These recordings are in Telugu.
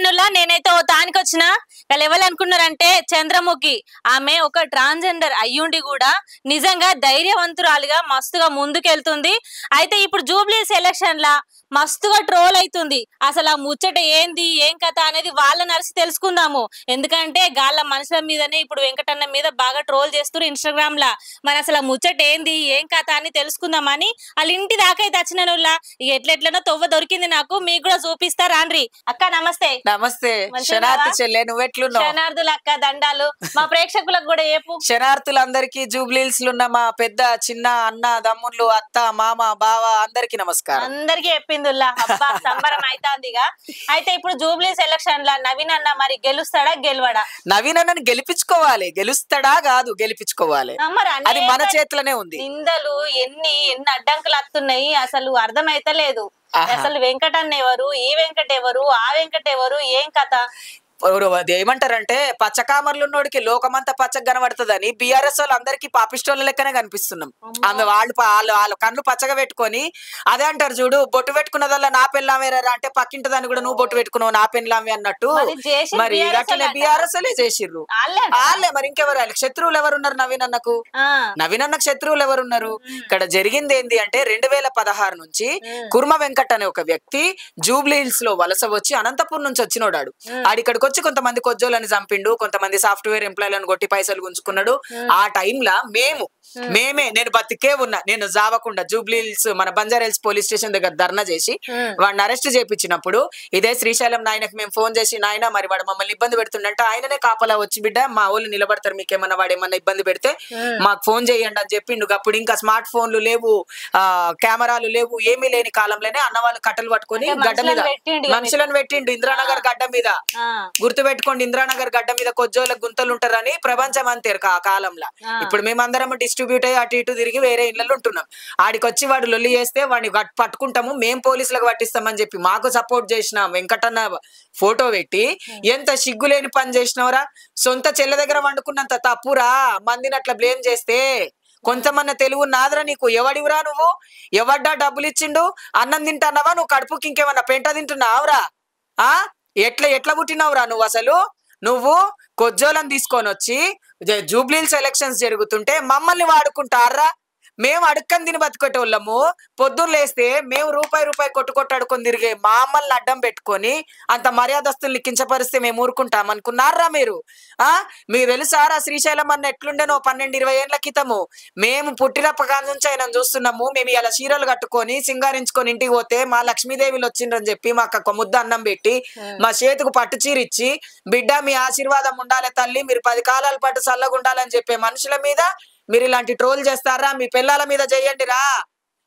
అయినులా నేనైతే ఓ తానికి వచ్చిన వాళ్ళు ఎవరనుకున్నారంటే చంద్రముఖి ఆమె ఒక ట్రాన్స్జెండర్ అయ్యుండి కూడా నిజంగా ధైర్యవంతురాలిగా మస్తుగా ముందుకెళ్తుంది. అయితే ఇప్పుడు జూబ్లీస్ ఎలక్షన్ లా మస్తుగా ట్రోల్ అవుతుంది. అసలు ఆ ముచ్చట ఏంది ఏం కథ అనేది వాళ్ళ నరిసి తెలుసుకుందాము. ఎందుకంటే గాళ్ళ మనుషుల మీదనే ఇప్పుడు వెంకటన్న మీద బాగా ట్రోల్ చేస్తారు ఇన్స్టాగ్రామ్ లా. మరి అసలు ఆ ముచ్చట ఏంది ఏం కథ అని తెలుసుకుందామని వాళ్ళ ఇంటి దాకా అయితే వచ్చినోళ్ళ ఇక ఎట్లెట్లనో తొవ్వ దొరికింది నాకు, మీకు కూడా చూపిస్తా రాండ్రి. అక్క నమస్తే. నమస్తే శనార్థి చెల్లె, నువ్వెట్లున్నావు? శనార్థులు అక్క దండాలు. మా ప్రేక్షకులకు కూడా ఏపు శనార్థులందరికీ జూబ్లీల్స్ ఉన్న మా పెద్ద చిన్న అన్న తమ్ముళ్ళు అత్త మామ బావ అందరికి నమస్కారం. అందరికి చెప్పిందిల్లా. అబ్బా సంబరం అయితాందిగా. అయితే ఇప్పుడు జూబ్లీస్ ఎలక్షన్ లా నవీన్ అన్న మరి గెలుస్తాడా గెలవడా? నవీన్ అన్నని గెలిపించుకోవాలి. గెలుస్తాడా కాదు, గెలిపించుకోవాలి. అది మన చేతిలోనే ఉంది. నిందలు ఎన్ని అడ్డంకులు వస్తున్నాయి అసలు అర్థమైతలేదు. అసలు వెంకటన్న ఎవరు, ఈ వెంకట ఎవరు, ఆ వెంకట ఎవరు, ఏం కథ? ఏమంటారంటే పచ్చకామర్లు ఉన్నోడికి లోకమంతా పచ్చగా కనబడుతుందని బీఆర్ఎస్ వాళ్ళు అందరికి పాపిస్టోళ్ళ లెక్కనే కనిపిస్తున్నాం. వాళ్ళ కన్ను పచ్చగా పెట్టుకొని అదే అంటారు చూడు, బొట్టు పెట్టుకున్నదల్లా నా పెళ్ళామేరా అంటే పక్కింటి దాన్ని కూడా నువ్వు బొట్టు పెట్టుకున్నావు నా పెళ్ళామే అన్నట్టు. మరి అట్లనే బీఆర్ఎస్ వాళ్ళే చేసిర్రు. వాళ్ళే మరి ఇంకెవరు శత్రువులు ఎవరున్నారు నవీన్ అన్నకు? నవీన్ అన్నకు శత్రువులు ఎవరున్నారు? ఇక్కడ జరిగింది ఏంది అంటే 2016 నుంచి కుర్మ వెంకట్ అనే ఒక వ్యక్తి జూబ్లీహిల్స్ లో వలస వచ్చి అనంతపురం నుంచి వచ్చినోడాడు. ఆడిక్కడికి వచ్చి కొంతమంది కొజ్జోళ్ళని చంపిండు, కొంతమంది సాఫ్ట్వేర్ ఎంప్లాయీలను కొట్టి పైసలు గుంజుకున్నాడు. ఆ టైంలో నేను బతికే ఉన్నా, నేను జావకుండా జూబ్లీహిల్స్ మన బంజారాహిల్స్ పోలీస్ స్టేషన్ దగ్గర ధర్నా చేసి వాడిని అరెస్ట్ చేయించినప్పుడు ఇదే శ్రీశైలం నాయనకి మేము ఫోన్ చేసి నాయన మరి వాడు మమ్మల్ని ఇబ్బంది పెడుతుండంటే ఆయననే కాపలా వచ్చి బిడ్డ మా వాళ్ళు నిలబడతారు, మీకేమన్నా వాడు ఏమన్నా ఇబ్బంది పెడితే మాకు ఫోన్ చేయండి అని చెప్పిండు. అప్పుడు ఇంకా స్మార్ట్ ఫోన్లు లేవు, కెమెరాలు లేవు, ఏమీ లేని కాలంలోనే అన్న వాళ్ళు కట్టలు పట్టుకొని గడ్డ మీద మనుషులను పెట్టిండు. ఇంద్రానగర్ గడ్డ మీద గుర్తు పెట్టుకోండి, ఇంద్రానగర్ గడ్డ మీద కొజ్జోళ్ళకి గుంతలు ఉంటారని ప్రపంచం అంతేరు ఆ కాలంలో. ఇప్పుడు మేమందరం డిస్ట్రిబ్యూట్ అయ్యి అటు ఇటు తిరిగి వేరే ఇళ్లలో ఉంటున్నాం. ఆడికొచ్చి వాడు లొల్లి చేస్తే వాడిని పట్టుకుంటాము, మేము పోలీసులకు పట్టిస్తామని చెప్పి మాకు సపోర్ట్ చేసిన వెంకటన్న ఫోటో పెట్టి ఎంత సిగ్గులేని పని చేసినవరా? సొంత చెల్లె దగ్గర వండుకున్నంత తప్పురా మందిని అట్లా బ్లేమ్ చేస్తే. కొంచెమన్నా తెలుగు నాదరా నీకు? ఎవడివరా నువ్వు? ఎవడ్డా డబ్బులు ఇచ్చిండు? అన్నం తింటున్నావా నువ్వు? కడుపుకి ఇంకేమన్నా పెంట తింటున్నావురా? ఎట్లా పుట్టినావురా నువ్వు? అసలు నువ్వు కొజ్జోలను తీసుకొని వచ్చి జూబ్లీహిల్స్ ఎలక్షన్స్ జరుగుతుంటే మమ్మల్ని వాడుకుంటారా? మేము అడుక్కని తిని బతికొట్టేవాళ్ళము. పొద్దున్న లేస్తే మేము రూపాయి కొట్టుకొట్టాడుకొని తిరిగే మమ్మల్ని అడ్డం పెట్టుకొని అంత మర్యాదస్తుల్ని కించపరిస్తే మేము ఊరుకుంటాం అనుకున్నారా మీరు? మీకు తెలుసారా శ్రీశైలం అన్న ఎట్లుండేనో 12-20 ఏళ్ల క్రితము? మేము పుట్టినప్పటి నుంచి ఆయన చూస్తున్నాము. మేము ఇలా చీరలు కట్టుకొని సింగారించుకొని ఇంటికి పోతే మా లక్ష్మీదేవిలు వచ్చిండ్రని చెప్పి మాకు ఒక ముద్ద అన్నం పెట్టి మా చేతికి పట్టు చీర ఇచ్చి బిడ్డ మీ ఆశీర్వాదం ఉండాలి తల్లి, మీరు 10 కాలాల పాటు చల్లగా ఉండాలని చెప్పే మనుషుల మీద మీరు ఇలాంటి ట్రోల్ చేస్తారా? మీ పిల్లల మీద చెయ్యండి రా,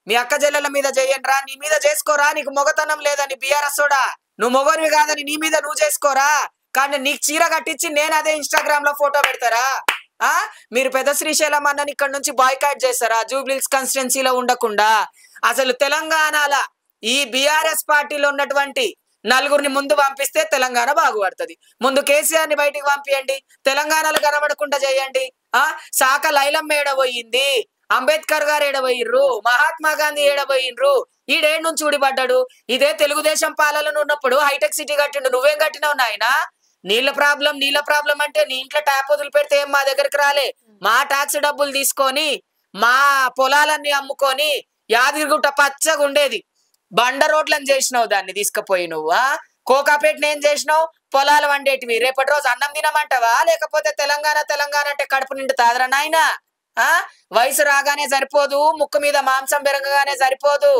మీ అక్క చెల్లెల మీద చెయ్యండి రా, నీ మీద చేసుకోరా. నీకు మొగతనం లేదని బీఆర్ఎస్ సోడా, నువ్వు మొగనివి కాదని నీ మీద నువ్వు చేసుకోరా. కానీ నీకు చీర కట్టించి నేను అదే ఇన్స్టాగ్రామ్ లో ఫోటో పెడతారా? మీరు పెద్ద శ్రీశైలం అన్నని ఇక్కడ నుంచి బాయ్కాట్ చేస్తారా జూబ్లీహిల్స్ కాన్స్టిట్యున్సీలో ఉండకుండా? అసలు తెలంగాణల ఈ బీఆర్ఎస్ పార్టీలో ఉన్నటువంటి నలుగురిని ముందు పంపిస్తే తెలంగాణ బాగుపడుతుంది. ముందు కేసీఆర్ ని బయటికి పంపియండి, తెలంగాణలో కనబడకుండా చేయండి. శాఖ లైలమ్మ ఏడబోయింది, అంబేద్కర్ గారు ఏడబోయిర్రు, మహాత్మా గాంధీ ఏడబోయిన్రు, ఈడేడు నుంచి ఊడిపడ్డాడు. ఇదే తెలుగుదేశం పాలన ఉన్నప్పుడు హైటెక్ సిటీ కట్టిండు, నువ్వేం కట్టినావు నాయన? నీళ్ళ ప్రాబ్లం అంటే నీ ఇంట్లో ట్యాప్ వదిలి పెడితే ఏం మా దగ్గరికి రాలే? మా ట్యాక్స్ డబ్బులు తీసుకొని మా పొలాలన్నీ అమ్ముకొని యాదగిరిగుట్ట పచ్చగా ఉండేది, బండ రోడ్లను చేసినావు. దాన్ని తీసుకుపోయి నువ్వు కోకాపేటని ఏం చేసినావు? పొలాలు వండేటివి. రేపటి రోజు అన్నం తినమంటావా? లేకపోతే తెలంగాణ అంటే కడుపు నిండుతాదరా నాయన? వయసు రాగానే సరిపోదు, ముక్కు మీద మాంసం పెరగగానే సరిపోదు,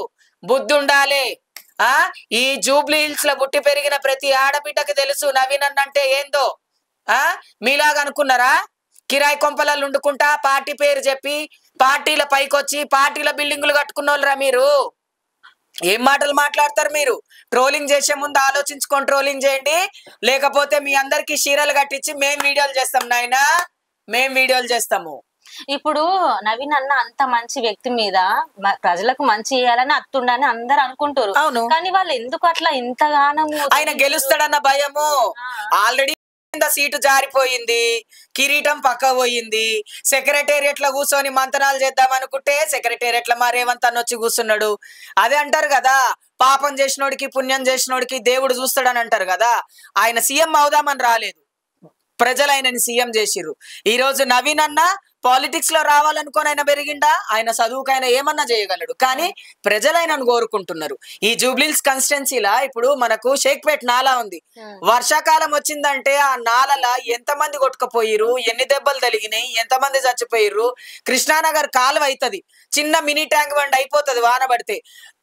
బుద్ధి ఉండాలి. ఈ జూబ్లీహిల్స్ లో పుట్టి పెరిగిన ప్రతి ఆడబిడ్డకి తెలుసు నవీన్ అన్న అంటే ఏందో. మీలాగా అనుకున్నారా? కిరాయి కొంపలలో వండుకుంటా పార్టీ పేరు చెప్పి పార్టీల పైకొచ్చి పార్టీల బిల్డింగులు కట్టుకున్నోళ్ళరా మీరు? ఏం మాటలు మాట్లాడతారు మీరు? ట్రోలింగ్ చేసే ముందు ఆలోచించుకొని ట్రోలింగ్ చేయండి, లేకపోతే మీ అందరికి చీరలు కట్టించి మేం వీడియోలు చేస్తాం నాయనా, మేం వీడియోలు చేస్తాము. ఇప్పుడు నవీన్ అన్న అంత మంచి వ్యక్తి మీద ప్రజలకు మంచి చేయాలని అత్తుండని అందరు అనుకుంటారు. కానీ వాళ్ళు ఎందుకు అట్లా ఇంతగానో ఆయన గెలుస్తాడన్న భయము ఆల్రెడీ సీటు జారిపోయింది, కిరీటం పక్క పోయింది, సెక్రటేరియట్ లో కూర్చొని మంతనాలు చేద్దాం అనుకుంటే సెక్రటేరియట్ లో మా రేవంత్ అన్న వచ్చి కూర్చున్నాడు. అదే అంటారు కదా, పాపం చేసినోడికి పుణ్యం చేసినోడికి దేవుడు చూస్తాడని అంటారు కదా. ఆయన సీఎం అవుదామని రాలేదు, ప్రజలు ఆయనని సీఎం చేసిర్రు. ఈ రోజు నవీన్ అన్న పాలిటిక్స్ లో రావాలనుకోని ఆయన పెరిగిండా, ఆయన చదువుకైనా ఏమన్నా చేయగలడు, కానీ ప్రజలు ఆయనను కోరుకుంటున్నారు. ఈ జూబ్లీహిల్స్ కాన్స్టిట్యున్సీలా ఇప్పుడు మనకు షేక్పేట్ నాలా ఉంది. వర్షాకాలం వచ్చిందంటే ఆ నాలలా ఎంతమంది కొట్టుకుపోయిరు, ఎన్ని దెబ్బలు తగిలినాయి, ఎంతమంది చచ్చిపోయిర్రు. కృష్ణానగర్ కాలువ అవుతుంది, చిన్న మినీ ట్యాంక్ బండ్ అయిపోతుంది వాన పడితే.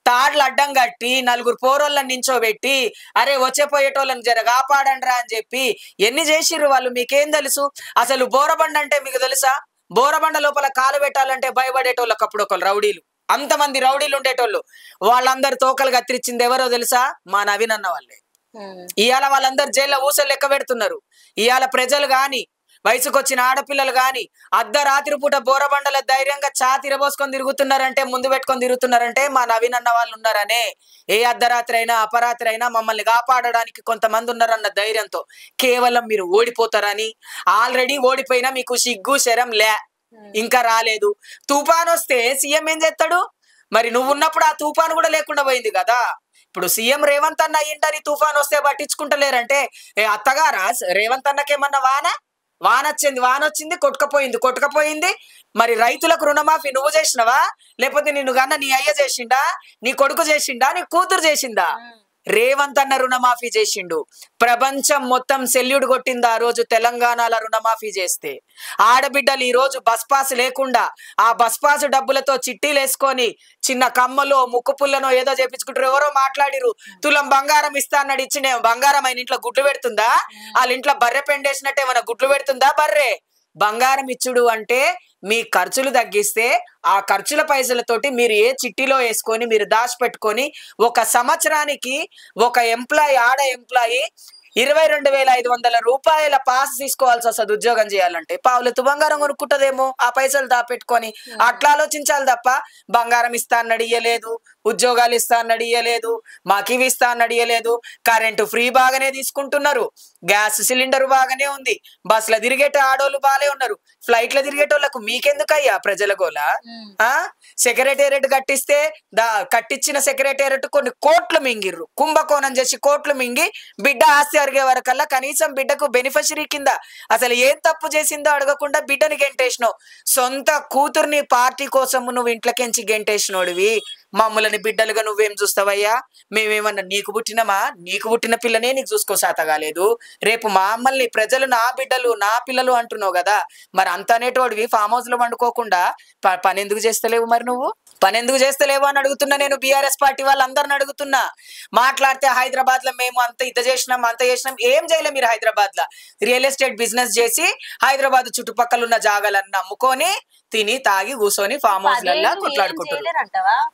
తాడ్లు అడ్డం కట్టి నలుగురు పోరోళ్ళని నించోబెట్టి అరే వచ్చే పోయేటోళ్ళని జర కాపాడండ్రా అని చెప్పి ఎన్ని చేసిర్రు వాళ్ళు. మీకేం తెలుసు అసలు? బోరబండ అంటే మీకు తెలుసా? బోరబండ లోపల కాలు పెట్టాలంటే భయపడేటోళ్ళకి అప్పుడు ఒకళ్ళు రౌడీలు, అంతమంది రౌడీలు ఉండేటోళ్ళు. వాళ్ళందరు తోకలు కత్తిరించింది ఎవరో తెలుసా? మా నవీన్ అన్న వాళ్ళే. ఇవాళ వాళ్ళందరు జైల్లో ఊసలు లెక్క పెడుతున్నారు. ఇవాళ ప్రజలు గాని, వయసుకొచ్చిన ఆడపిల్లలు గాని అర్ధరాత్రి పూట బోరబండల ధైర్యంగా తిరబోసుకొని తిరుగుతున్నారంటే, ముందు పెట్టుకొని తిరుగుతున్నారంటే మా నవీన్ అన్న వాళ్ళు ఉన్నారనే. ఏ అర్ధరాత్రి అయినా అపరాత్రి అయినా మమ్మల్ని కాపాడడానికి కొంతమంది ఉన్నారన్న ధైర్యంతో. కేవలం మీరు ఓడిపోతారని, ఆల్రెడీ ఓడిపోయినా మీకు సిగ్గు శరం లే, ఇంకా రాలేదు. తుఫాన్ వస్తే సీఎం ఏం చేస్తాడు? మరి నువ్వు ఉన్నప్పుడు ఆ తుఫాను కూడా లేకుండా పోయింది కదా. ఇప్పుడు సీఎం రేవంత్ అన్న అయ్యింటని తుఫాన్ వస్తే పట్టించుకుంటలేరంటే, అత్తగారా రేవంత్ అన్నకేమన్నా వాన వచ్చింది కొట్టుకపోయింది. మరి రైతులకు రుణమాఫీ నువ్వు చేసినవా, లేకపోతే నిన్ను కన్నా నీ అయ్య చేసిండా, నీ కొడుకు చేసిండా, నీ కూతురు చేసిందా? రేవంత్ అన్న రుణమాఫీ చేసిండు. ప్రపంచం మొత్తం సెల్యూట్ కొట్టింది ఆ రోజు తెలంగాణలో రుణమాఫీ చేస్తే. ఆడబిడ్డలు ఈ రోజు బస్ పాస్ లేకుండా ఆ బస్ పాస్ డబ్బులతో చిట్టీలు వేసుకొని చిన్న కమ్మలో ముక్కు పుల్లనో ఏదో చేపించుకుంటారు. ఎవరో మాట్లాడిరు, తులం బంగారం ఇస్తా అన్నాడు, ఇచ్చినే బంగారం ఆయన ఇంట్లో గుడ్లు పెడుతుందా? వాళ్ళ ఇంట్లో బర్రె పెండేసినట్టు ఏమైనా గుడ్లు పెడుతుందా బర్రె? బంగారం ఇచ్చుడు అంటే మీ ఖర్చులు తగ్గిస్తే ఆ ఖర్చుల పైసలతోటి మీరు ఏ చిట్టిలో వేసుకొని మీరు దాచిపెట్టుకొని ఒక సంవత్సరానికి ఒక ఆడ ఎంప్లాయీ 22,500 రూపాయల పాస్ తీసుకోవాల్సి వస్తుంది ఉద్యోగం చేయాలంటే. పావులెత్తు బంగారం కొనుక్కుంటదేమో ఆ పైసలు దాపెట్టుకొని. అట్లా ఆలోచించాలి తప్ప బంగారం ఇస్తా అన్నది ఇయ్యలేదు, ఉద్యోగాలు ఇస్తా అన్నది ఇయ్యలేదు, మాకు ఇవి ఇస్తా అన్నది ఇయ్యలేదు. కరెంటు ఫ్రీ బాగానే తీసుకుంటున్నారు, గ్యాస్ సిలిండర్ బాగానే ఉంది, బస్సులో తిరిగేట ఆడోళ్ళు బాగానే ఉన్నారు, ఫ్లైట్లో తిరిగేటోళ్లకు మీకెందుకయ్యా ప్రజల గోల? సెక్రటేరియట్ కట్టించిన సెక్రటేరియట్ కొన్ని కోట్లు మింగిర్రు, కుంభకోణం చేసి కోట్లు మింగి బిడ్డ ఆస్తి అరిగే వరకల్లా కనీసం బిడ్డకు బెనిఫిషరీ కింద అసలు ఏం తప్పు చేసిందో అడగకుండా బిడ్డని గెంటేసినావు. సొంత కూతుర్ని పార్టీ కోసం నువ్వు ఇంట్లోకించి గెంటేసినోడివి. మమ్మల్ని బిడ్డలుగా నువ్వేం చూస్తావయ్యా? మేమేమన్నా నీకు పుట్టిన పిల్లనే నీకు చూసుకో శాత కాలేదు. రేపు మా అమ్మల్ని ప్రజలు నా బిడ్డలు నా పిల్లలు అంటున్నావు కదా, మరి అంత అనేటోడివి ఫామ్ హౌస్ లో వండుకోకుండా పని ఎందుకు చేస్తలేవు? మరి నువ్వు పని ఎందుకు చేస్తలేవు అని అడుగుతున్నా నేను. బీఆర్ఎస్ పార్టీ వాళ్ళందరిని అడుగుతున్నా. మాట్లాడితే హైదరాబాద్ లో మేము అంత చేసినాం ఏం చేయలే. మీరు హైదరాబాద్ లో రియల్ ఎస్టేట్ బిజినెస్ చేసి హైదరాబాద్ చుట్టుపక్కల ఉన్న జాగాలన్నీ అమ్ముకొని తిని తాగి కూర్చొని ఫామ్ హౌస్ లలో కొట్లాడుకుంటారు.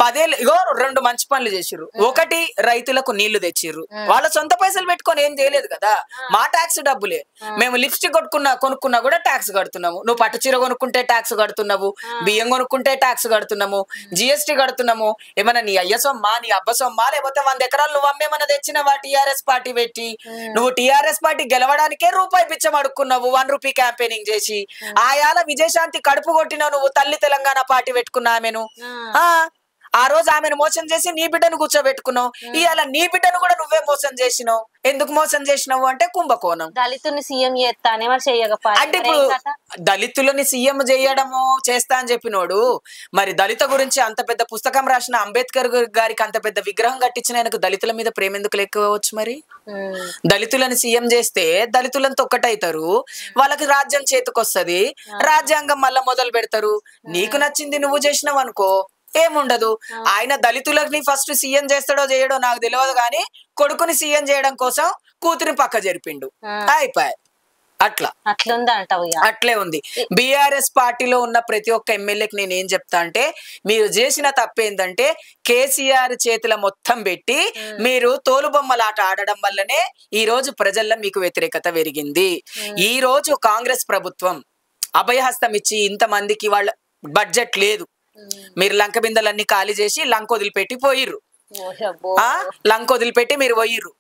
10 ఏళ్ళు ఇగో 2 మంచి పనులు చేసిర్రు. ఒకటి, రైతులకు నీళ్లు తెచ్చిర్రు. వాళ్ళ సొంత పైసలు పెట్టుకొని ఏం చేయలేదు కదా, మా ట్యాక్స్ డబ్బులే. మేము లిప్స్టిక్ కొనుక్కున్నా కూడా ట్యాక్స్ కడుతున్నాము. నువ్వు పట్టు చీర కొనుక్కుంటే ట్యాక్స్ కడుతున్నావు, బియ్యం కొనుక్కుంటే ట్యాక్స్ కడుతున్నాము, జిఎస్టీ కడుతున్నాము. ఏమన్నా నీ అయ్య సొమ్మా, నీ అబ్బ సొమ్మా, లేకపోతే 100 ఎకరాలు నువ్వు అమ్మేమన్నా తెచ్చినవా? టీఆర్ఎస్ పార్టీ పెట్టి నువ్వు టీఆర్ఎస్ పార్టీ గెలవడానికే రూపాయి బిచ్చం అడుక్కున్నావు, 1 రూపీ క్యాంపెయినింగ్ చేసి. ఆయాల విజయశాంతి కడుపు కొట్టిన నువ్వు తల్లి తెలంగాణ పార్టీ పెట్టుకున్నా ఆమెను. ఆ రోజు ఆమెను మోసం చేసి నీ బిడ్డను కూర్చోబెట్టుకున్నావు. ఇవాళ నీ బిడ్డను కూడా నువ్వే మోసం చేసినావు. ఎందుకు మోసం చేసినావు అంటే కుంభకోణం. దళితుల్ని సీఎం చేస్తానే అంటే ఇప్పుడు దళితులని సీఎం చేయడము చేస్తా అని చెప్పినోడు, మరి దళిత గురించి అంత పెద్ద పుస్తకం రాసిన అంబేద్కర్ గారికి అంత పెద్ద విగ్రహం కట్టించిన ఆయనకు దళితుల మీద ప్రేమ ఎందుకు లేకపోవచ్చు? మరి దళితులని సీఎం చేస్తే దళితులంతా ఒక్కటైతారు, వాళ్ళకి రాజ్యం చేతికొస్తది, రాజ్యాంగం మళ్ళా మొదలు పెడతారు. నీకు నచ్చింది నువ్వు చేసినావు అనుకో ఏముండదు. ఆయన దళితులని ఫస్ట్ సీఎం చేస్తాడో చేయడో నాకు తెలియదు, కానీ కొడుకుని సీఎం చేయడం కోసం కూతురిని పక్క జరిపిండు, అయిపోయాయి. అట్లే ఉంది. బీఆర్ఎస్ పార్టీలో ఉన్న ప్రతి ఒక్క ఎమ్మెల్యేకి నేను ఏం చెప్తా అంటే, మీరు చేసిన తప్పేందంటే కేసీఆర్ చేతుల మొత్తం పెట్టి మీరు తోలుబొమ్మలాట ఆడడం వల్లనే ఈ రోజు ప్రజల్లో మీకు వ్యతిరేకత పెరిగింది. ఈ రోజు కాంగ్రెస్ ప్రభుత్వం అభయహస్తం ఇచ్చి ఇంతమందికి వాళ్ళ బడ్జెట్ లేదు, మీరు లంక బిందెలన్నీ ఖాళీ చేసి లంక వదిలిపెట్టి పోయిర్రు. లంక్ వదిలిపెట్టి మీరు పోయిర్రు.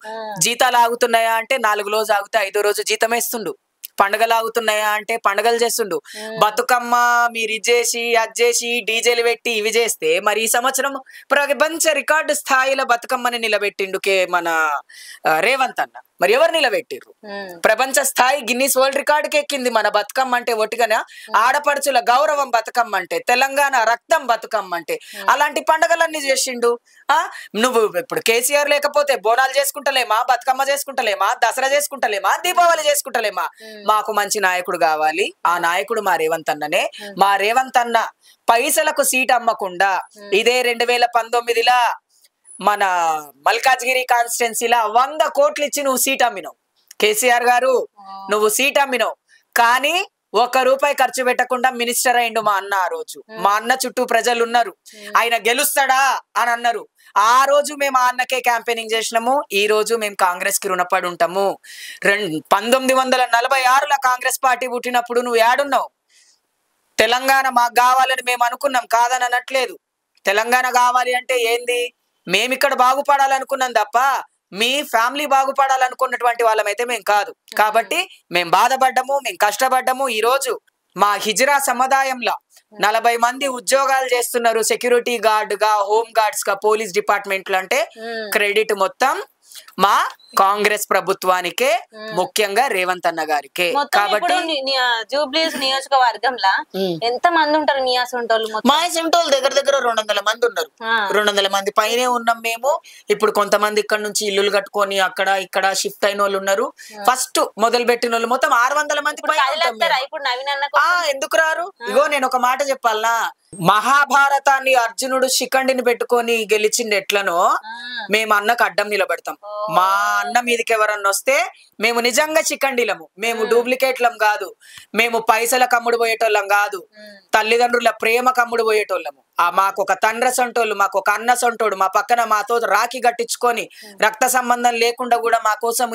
జీతాలు ఆగుతున్నాయా అంటే 4 రోజు ఆగితే 5వ రోజు జీతం వేస్తుండు. పండుగలు ఆగుతున్నాయా అంటే పండుగలు చేస్తుండు. బతుకమ్మ మీరు ఇది చేసి అది చేసి డీజేలు పెట్టి ఇవి చేస్తే మరి ఈ సంవత్సరం ప్రపంచ రికార్డు స్థాయిలో బతుకమ్మని నిలబెట్టిండు మన రేవంత్ అన్న. మరి ఎవరు నిలబెట్టిర్రు? ప్రపంచ స్థాయి గిన్నీస్ వరల్డ్ రికార్డుకి ఎక్కింది మన బతుకమ్మ అంటే. ఒట్టిగానే ఆడపడుచుల గౌరవం బతుకమ్మ అంటే, తెలంగాణ రక్తం బతుకమ్మ అంటే. అలాంటి పండుగలన్నీ చేసిండు. నువ్వు ఇప్పుడు కేసీఆర్ లేకపోతే బోనాలు చేసుకుంటలేమా, బతుకమ్మ చేసుకుంటలేమా, దసరా చేసుకుంటలేమా, దీపావళి చేసుకుంటలేమా? మాకు మంచి నాయకుడు కావాలి. ఆ నాయకుడు మా రేవంత్ అన్ననే. మా రేవంత్ అన్న పైసలకు సీట్ అమ్మకుండా ఇదే 2019లా మన మల్కాజ్గిరి కాన్స్టిట్యున్సీలా 100 కోట్లు ఇచ్చి నువ్వు సీట్ అమ్మినావు. కేసీఆర్ గారు నువ్వు సీట్ అమ్మినావు, కానీ ₹1 ఖర్చు పెట్టకుండా మినిస్టర్ అయిండు మా అన్న. ఆ రోజు మా అన్న చుట్టూ ప్రజలు ఉన్నారు, ఆయన గెలుస్తాడా అని అన్నారు. ఆ రోజు మేము ఆ అన్నకే క్యాంపెయినింగ్ చేసినాము. ఈ రోజు మేము కాంగ్రెస్ కి రుణపడి ఉంటాము. 1946లో కాంగ్రెస్ పార్టీ పుట్టినప్పుడు నువ్వు ఏడున్నావు? తెలంగాణ మాకు కావాలని మేము అనుకున్నాం, కాదని అనట్లేదు. తెలంగాణ కావాలి అంటే ఏంది? మేమిక్కడ బాగుపడాలనుకున్నాం తప్ప మీ ఫ్యామిలీ బాగుపడాలనుకున్నటువంటి వాళ్ళమైతే మేము కాదు. కాబట్టి మేము బాధపడ్డాము, మేము కష్టపడ్డాము. ఈ రోజు మా హిజ్రా సముదాయంలో 40 మంది ఉద్యోగాలు చేస్తున్నారు, సెక్యూరిటీ గార్డ్ గా, హోమ్ గార్డ్స్ గా, పోలీస్ డిపార్ట్మెంట్ లో. అంటే క్రెడిట్ మొత్తం మా కాంగ్రెస్ ప్రభుత్వానికే, ముఖ్యంగా రేవంత్ అన్న గారికే. కాబట్టి జూబ్లీస్ నియోజకవర్గంలో ఎంత మంది ఉంటారు? మా సెంటోళ్ళు దగ్గర 200 మంది ఉన్నారు. 200 మంది పైనే ఉన్నాం మేము. ఇప్పుడు కొంతమంది ఇక్కడ నుంచి ఇల్లులు కట్టుకొని అక్కడ ఇక్కడ షిఫ్ట్ అయిన వాళ్ళు ఉన్నారు. ఫస్ట్ మొదలు పెట్టిన వాళ్ళు మొత్తం 600 మంది. ఎందుకు రారు? ఇగో నేను ఒక మాట చెప్పాలనా, మహాభారతాన్ని అర్జునుడు శిఖండిని పెట్టుకొని గెలిచింది ఎట్లనో మేము అన్నకు అడ్డం నిలబడతాం. మా అన్న మీదకి ఎవరన్నా వస్తే మేము నిజంగా శిఖండిలము, మేము డూప్లికేట్లం కాదు, మేము పైసల కమ్ముడు పోయేటోళ్ళం కాదు, తల్లిదండ్రుల ప్రేమ కమ్ముడు పోయేటోళ్ళము. మాకు ఒక తండ్రి సొంటోళ్ళు, మాకు ఒక అన్న సొంటోడు మా పక్కన మాతో రాఖీ కట్టించుకొని రక్త సంబంధం లేకుండా కూడా మా కోసం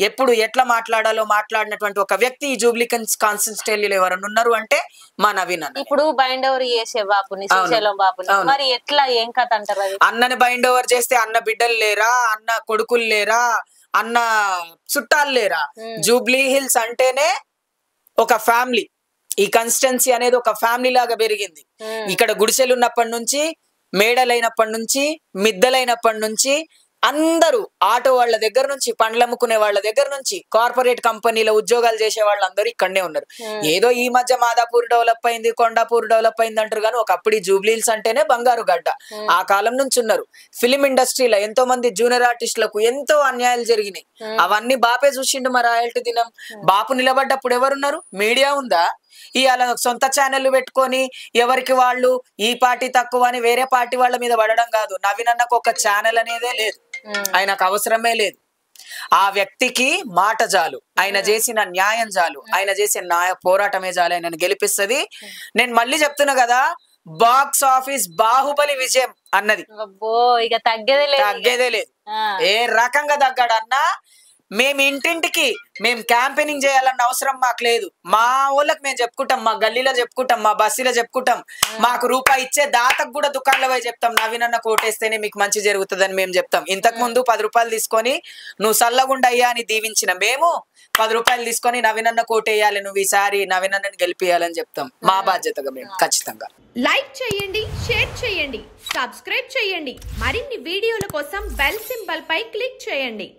ఎప్పుడు ఎట్లా మాట్లాడాలో మాట్లాడినటువంటి ఒక వ్యక్తి ఈ జూబ్లీకెన్స్ కాన్స్టిట్యున్సీలో ఎవరన్నా ఉన్నారు అంటే మా నవీన్ అన్న. ఇప్పుడు బైండ్ ఓవర్ చేసే బాపుని, మరి ఎట్లా ఏం కథ అంటారు? అన్నని బైండ్ ఓవర్ చేస్తే అన్న బిడ్డలు లేరా, అన్న కొడుకులు లేరా, అన్న చుట్టాలు లేరా? జూబ్లీ హిల్స్ అంటేనే ఒక ఫ్యామిలీ. ఈ కాన్స్టిట్యున్సీ అనేది ఒక ఫ్యామిలీ లాగా పెరిగింది. ఇక్కడ గుడిసెలు ఉన్నప్పటి నుంచి, మేడలైనప్పటి నుంచి, మిద్దలైనప్పటి నుంచి అందరూ ఆటో వాళ్ళ దగ్గర నుంచి, పండ్లు అమ్ముకునే వాళ్ళ దగ్గర నుంచి, కార్పొరేట్ కంపెనీల ఉద్యోగాలు చేసే వాళ్ళందరూ ఇక్కడనే ఉన్నారు. ఏదో ఈ మధ్య మాదాపూర్ డెవలప్ అయింది, కొండాపూర్ డెవలప్ అయింది అంటారు కానీ ఒకప్పుడు ఈ జూబ్లీహిల్స్ అంటేనే బంగారు గడ్డ. ఆ కాలం నుంచి ఉన్నారు. ఫిలిం ఇండస్ట్రీలో ఎంతో మంది జూనియర్ ఆర్టిస్టులకు ఎంతో అన్యాయాలు జరిగినాయి. అవన్నీ బాపే చూసిండు. మరి రాయల్టీ దినం బాపు నిలబడ్డప్పుడు ఎవరున్నారు? మీడియా ఉందా? అలా సొంత ఛానళ్లు పెట్టుకొని ఎవరికి వాళ్ళు ఈ పార్టీ తక్కువ అని వేరే పార్టీ వాళ్ళ మీద పడడం కాదు. నవీన్ అన్నకు ఒక ఛానల్ అనేదే లేదు, ఆయనకు అవసరమే లేదు. ఆ వ్యక్తికి మాట చాలు, ఆయన చేసిన న్యాయం చాలు, ఆయన చేసిన పోరాటమే చాలు ఆయనను గెలిపిస్తుంది. నేను మళ్ళీ చెప్తున్నా కదా, బాక్స్ ఆఫీస్ బాహుబలి విజయం అన్నది తగ్గేదే లేదు. ఏ రకంగా తగ్గాడన్నా మేము ఇంటింటికి మేము క్యాంపెయినింగ్ చేయాలన్న అవసరం మాకు లేదు. మా ఊళ్ళకి మేము చెప్పుకుంటాం, మా గల్లీలో చెప్పుకుంటాం, మా బస్సులో చెప్పుకుంటాం. మాకు రూపాయి ఇచ్చే దాతకు కూడా దుకాణంలో పోయి చెప్తాం, నవీన్ అన్న కోటేస్తేనే మీకు మంచి జరుగుతుందని మేము చెప్తాం. ఇంతకు ముందు 10 రూపాయలు తీసుకొని నువ్వు సల్లగుండా అయ్యా అని దీవించిన మేము 10 రూపాయలు తీసుకొని నవీన్ అన్న కోటేయాలి, నువ్వు ఈసారి నవీన్ అన్నని గెలిపియాలని చెప్తాం. మా బాధ్యతగా మేము ఖచ్చితంగా. లైక్ చేయండి, షేర్ చేయండి, సబ్స్క్రైబ్ చేయండి. మరిన్ని వీడియోల కోసం బెల్ సింబల్ పై క్లిక్ చేయండి.